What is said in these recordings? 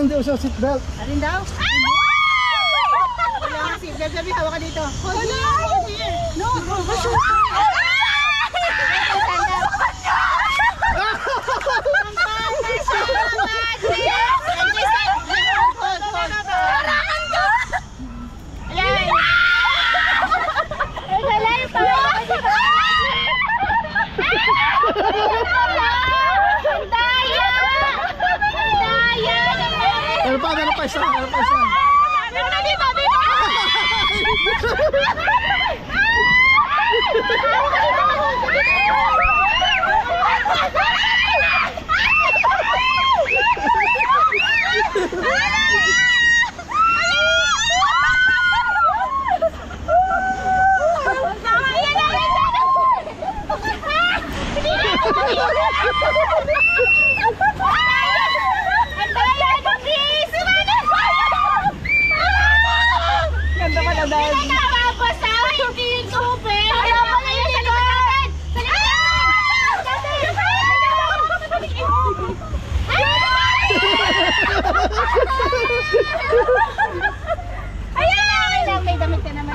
hindi uso seatbelt. Alin daw? Wala ka seatbelt. Sabi, hawak ka dito. Hold here. No, Meron pa isa.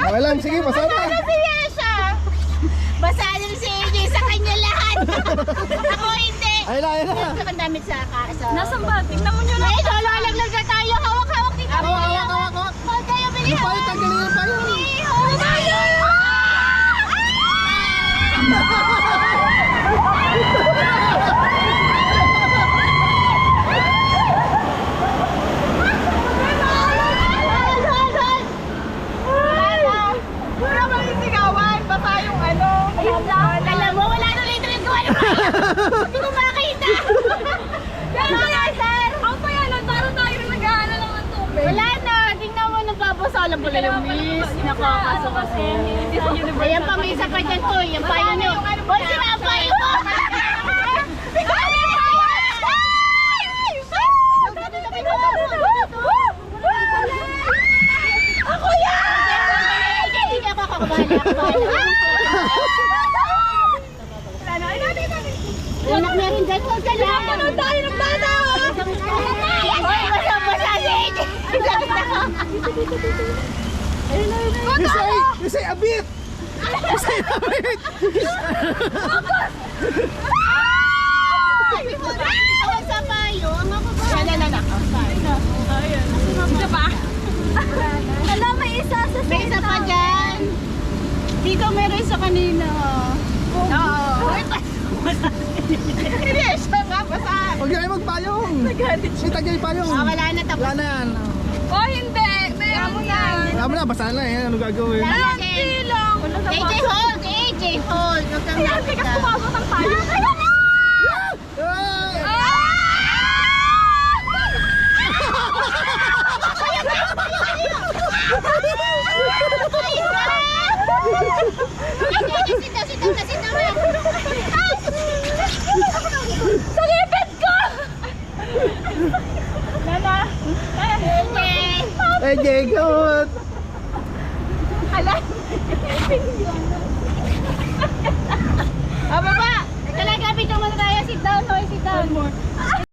Okay lang, sige, basa na. Basahin si AJ sa kanya lahat. Ako hindi. Ayun na. Ito ang damit sa kasa. Nasaan ba? Tingnan mo nyo lang. Ay, lalaglag na tayo. Hawak-hawak dito. Hawak. Hold tayo, bili. Yung payo, tanggalin yung payo. Hold tayo. Alam mo, wala na later yung gawa. Hindi ko makakita. Ang payalan, parang tayo na nag-aaral lang ng tubig. Wala na. Tingnan mo, nagpapasalang pala yung miss. Nakakaso kasi. Ayan pa, may isa pa dyan to. Yan payo nyo. Hoy, sinapayo mo! Ako yan! Hindi ako kakabala. Anak meron dyan. Huwag ka lang. Ano tayo ng bata? Basa-basa si AJ. You say a bit. Tawag sa payo. Ang mababa. Isa pa? Wala, may isa sa May isa pa dyan. Dito meron isa kanina. Oo. Hindi, siya nga. Basahan. Huwag yan magpayong. May tagay payong. Wala na tapos. Wala na yan. Oh, hindi. Meron yan. Wala mo na, basa na eh. Ano gagawin? Hindi lang. AJ hold! AJ hold! Huwag kang Kasi nakita. kumabot ang tayo. Sa ngipin ko! Nana! Hey, Jacob! Hala! Baba! Talaga, pito mo na tayo. Sit down, hoy, sit down.